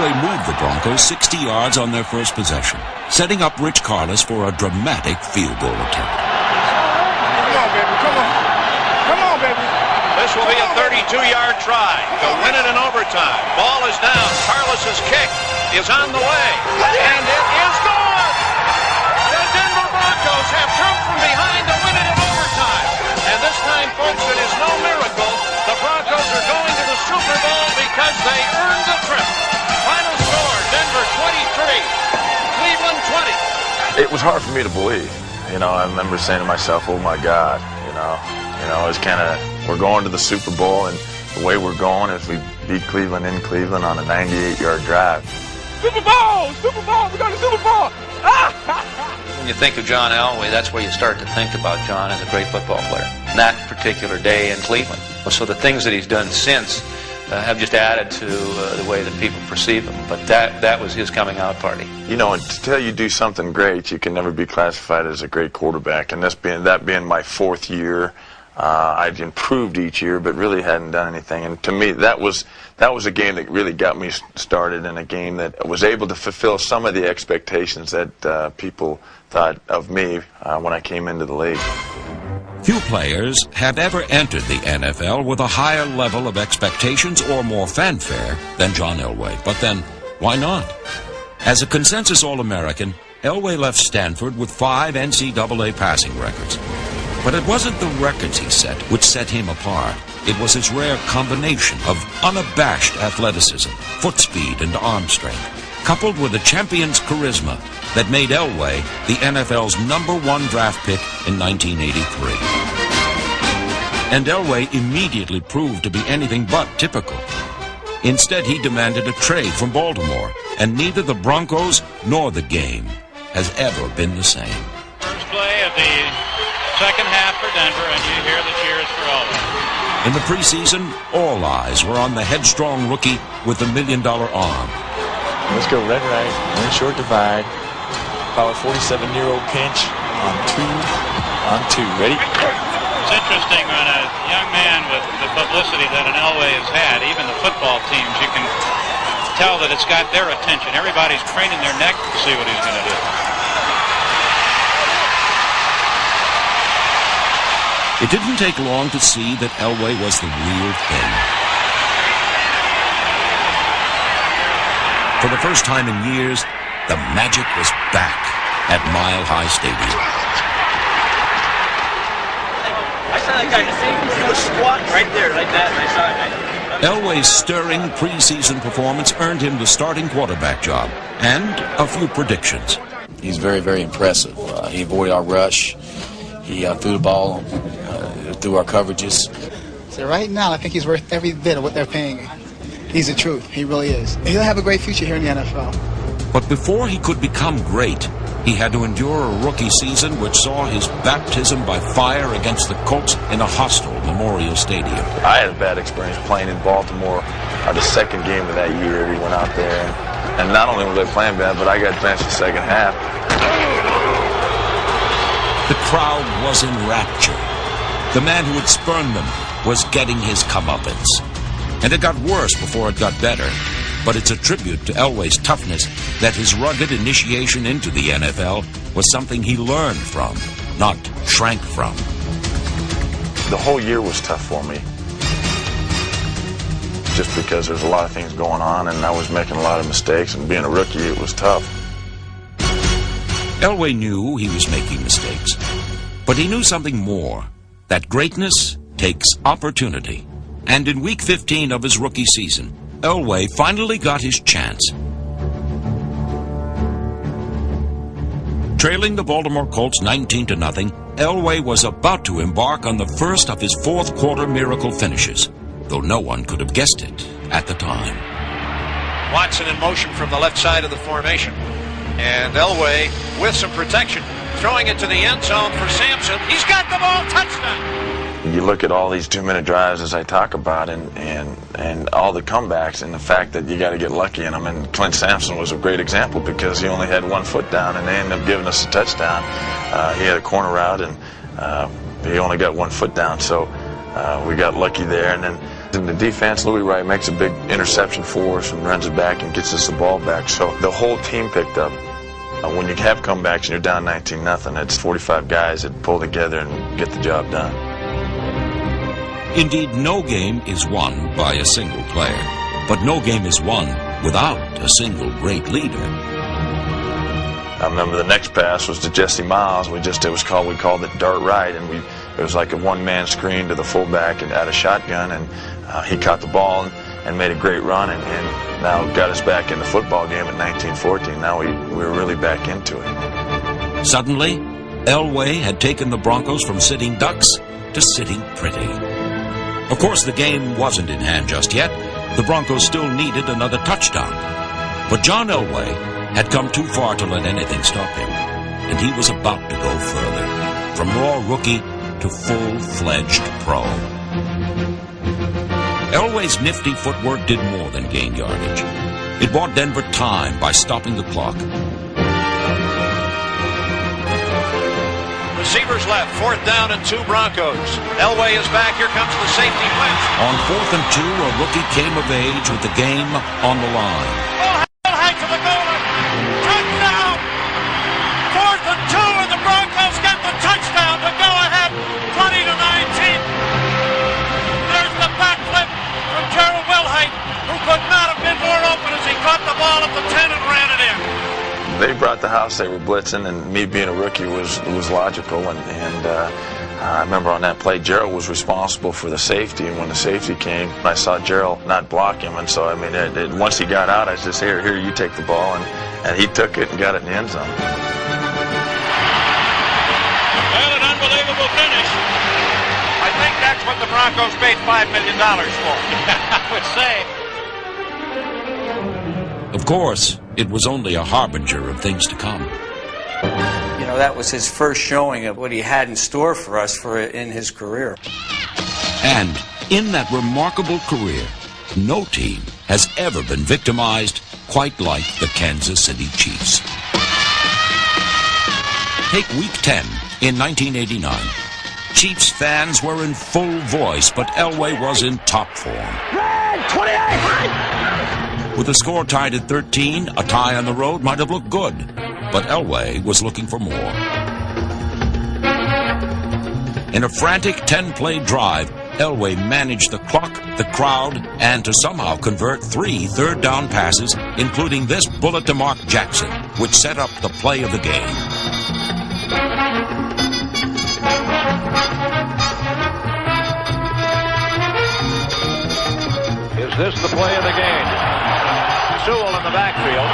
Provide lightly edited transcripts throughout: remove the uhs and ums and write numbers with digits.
Elway moved the Broncos 60 yards on their first possession, setting up Rich Carlos for a dramatic field goal attempt. Come on, baby, come on. Come on, baby. This will be a 32-yard try to win it in overtime. Ball is down. Carlos's kick is on the way, and it is gone. The Denver Broncos have come from behind to win it in overtime. And this time, folks, it is no miracle. The Broncos are going to the Super Bowl because they earned the trip. Final score, Denver 23, Cleveland 20. It was hard for me to believe. You know, I remember saying to myself, oh my God, you know, it's kind of, we're going to the Super Bowl, and the way we're going is we beat Cleveland in Cleveland on a 98-yard drive. Super Bowl! Super Bowl! We're going to Super Bowl! When you think of John Elway, that's where you start to think about John as a great football player. That particular day in Cleveland. So the things that he's done since have just added to the way that people perceive him. But that was his coming out party. You know, until you do something great, you can never be classified as a great quarterback. And that being my fourth year, I'd improved each year, but really hadn't done anything. And to me, that was a game that really got me started, and a game that was able to fulfill some of the expectations that people thought of me when I came into the league. Few players have ever entered the NFL with a higher level of expectations or more fanfare than John Elway. But then, why not? As a consensus All-American, Elway left Stanford with 5 NCAA passing records. But it wasn't the records he set which set him apart. It was his rare combination of unabashed athleticism, foot speed, and arm strength, coupled with a champion's charisma that made Elway the NFL's #1 draft pick in 1983. And Elway immediately proved to be anything but typical. Instead, he demanded a trade from Baltimore, and neither the Broncos nor the game has ever been the same. First play of the second half for Denver, and you hear the cheers for Elway. In the preseason, all eyes were on the headstrong rookie with the $1 million arm. Let's go red right, one short divide. Power 47-year-old pinch on 2. Ready? It's interesting when a young man with the publicity that an Elway has had, even the football teams, you can tell that it's got their attention. Everybody's craning their neck to see what he's going to do. It didn't take long to see that Elway was the real thing. For the first time in years, the magic was back at Mile High Stadium. I saw that guy. He was squatting right there, like that, and I saw it. Elway's stirring preseason performance earned him the starting quarterback job and a few predictions. He's very, very impressive. He avoided our rush. He threw the ball through our coverages. So right now, I think he's worth every bit of what they're paying him. He's the truth. He really is. He'll have a great future here in the NFL. But before he could become great, he had to endure a rookie season which saw his baptism by fire against the Colts in a hostile Memorial Stadium. I had a bad experience playing in Baltimore. The second game of that year, we went out there, and not only were they playing bad, but I got benched the second half. The crowd was in rapture. The man who had spurned them was getting his comeuppance. And it got worse before it got better. But it's a tribute to Elway's toughness that his rugged initiation into the NFL was something he learned from, not shrank from. The whole year was tough for me. Just because there's a lot of things going on, and I was making a lot of mistakes, and being a rookie, it was tough. Elway knew he was making mistakes, but he knew something more, that greatness takes opportunity. And in week 15 of his rookie season, Elway finally got his chance. Trailing the Baltimore Colts 19-0, Elway was about to embark on the first of his fourth quarter miracle finishes, though no one could have guessed it at the time. Watson in motion from the left side of the formation. And Elway with some protection, throwing it to the end zone for Sampson. He's got the ball, touchdown! You look at all these 2-minute drives as I talk about, and all the comebacks, and the fact that you got to get lucky in them. And Clint Sampson was a great example because he only had 1 foot down, and they ended up giving us a touchdown. He had a corner route, and he only got 1 foot down, so we got lucky there. And then In the defense, Louis Wright makes a big interception for us and runs it back and gets us the ball back. So the whole team picked up. When you have comebacks and you're down 19-0, it's 45 guys that pull together and get the job done. Indeed, no game is won by a single player, but no game is won without a single great leader. I remember the next pass was to Jesse Miles. We called it dart right, and it was like a one-man screen to the fullback and at a shotgun, and he caught the ball and made a great run, and now got us back in the football game at 19-14. Now we were really back into it. Suddenly, Elway had taken the Broncos from sitting ducks to sitting pretty. Of course, the game wasn't in hand just yet. The Broncos still needed another touchdown. But John Elway had come too far to let anything stop him, and he was about to go further, from raw rookie to full-fledged pro. Elway's nifty footwork did more than gain yardage. It bought Denver time by stopping the clock. Receivers left, 4th down and 2 Broncos. Elway is back, here comes the safety blitz. On 4th and 2, a rookie came of age with the game on the line. Height to the goal line. Touchdown! 4th and 2, and the Broncos get the touchdown to go ahead 20-19. There's the backflip from Gerald Wilhite, who could not have been more open as he caught the ball at the 10 and ran it in. They brought the house, they were blitzing, and me being a rookie was logical. And I remember on that play, Gerald was responsible for the safety, and when the safety came, I saw Gerald not block him, and so, I mean, once he got out, I just, here, you take the ball, and he took it and got it in the end zone. Well, an unbelievable finish. I think that's what the Broncos paid $5 million for. I would say. Of course, it was only a harbinger of things to come. You know, that was his first showing of what he had in store for us in his career. And in that remarkable career, no team has ever been victimized quite like the Kansas City Chiefs. Take Week 10 in 1989. Chiefs fans were in full voice, but Elway was in top form. Red 28! With the score tied at 13, a tie on the road might have looked good, but Elway was looking for more. In a frantic 10-play drive, Elway managed the clock, the crowd, and to somehow convert 3 third-down passes, including this bullet to Mark Jackson, which set up the play of the game. Is this the play of the game? Sewell in the backfield.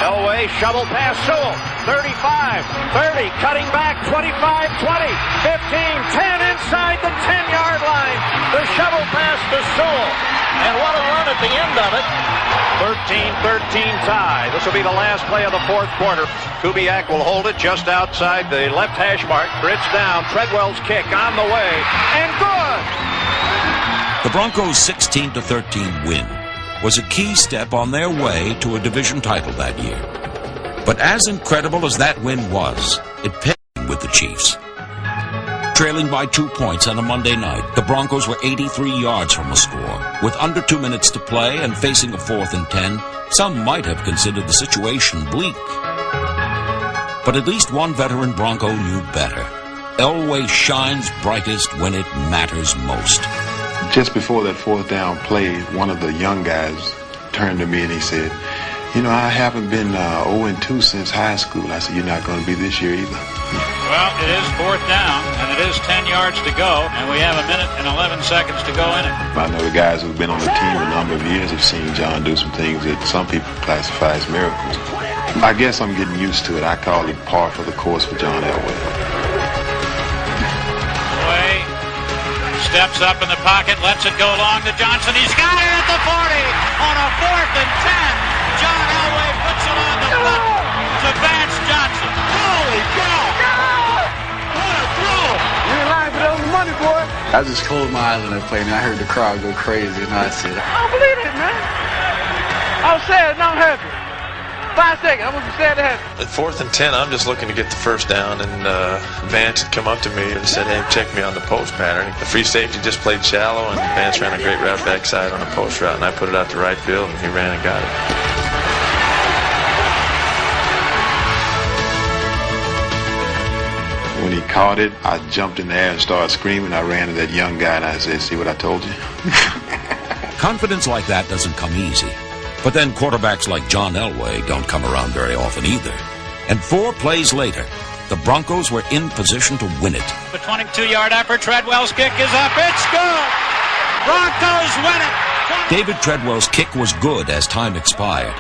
Elway shovel pass Sewell. 35, 30, cutting back, 25, 20, 15, 10 inside the 10-yard line. The shovel pass to Sewell. And what a run at the end of it. 13-13 tie. This will be the last play of the 4th quarter. Kubiak will hold it just outside the left hash mark. Bridge down. Treadwell's kick on the way. And good! The Broncos' 16-13 win was a key step on their way to a division title that year. But as incredible as that win was, it paid with the Chiefs. Trailing by 2 points on a Monday night, the Broncos were 83 yards from a score. With under 2 minutes to play and facing a 4th and 10, some might have considered the situation bleak. But at least one veteran Bronco knew better. Elway shines brightest when it matters most. Just before that 4th down play, one of the young guys turned to me and he said, you know, I haven't been 0-2 since high school. I said, you're not going to be this year either. Well, it is 4th down, and it is 10 yards to go, and we have 1 minute and 11 seconds to go in it. I know the guys who've been on the team a number of years have seen John do some things that some people classify as miracles. I guess I'm getting used to it. I call it par for the course for John Elway. Steps up in the pocket, lets it go long to Johnson. He's got it at the 40 on a 4th and 10. John Elway puts it on the button to Vance Johnson. Holy cow! What a throw! You ain't lying for those money, boy. I just closed my eyes when I played, and I heard the crowd go crazy, and I said, I don't believe it, man. I'm sad and I'm happy. 5 seconds. I'm going to be sad to have. At 4th and 10, I'm just looking to get the first down, and Vance had come up to me and said, hey, check me on the post pattern. The free safety just played shallow, and Vance ran a great route backside on a post route, and I put it out to right field, and he ran and got it. When he caught it, I jumped in the air and started screaming. I ran to that young guy and I said, see what I told you? Confidence like that doesn't come easy. But then quarterbacks like John Elway don't come around very often either. And 4 plays later, the Broncos were in position to win it. The 22-yard effort, Treadwell's kick is up, it's good! Broncos win it! David Treadwell's kick was good as time expired.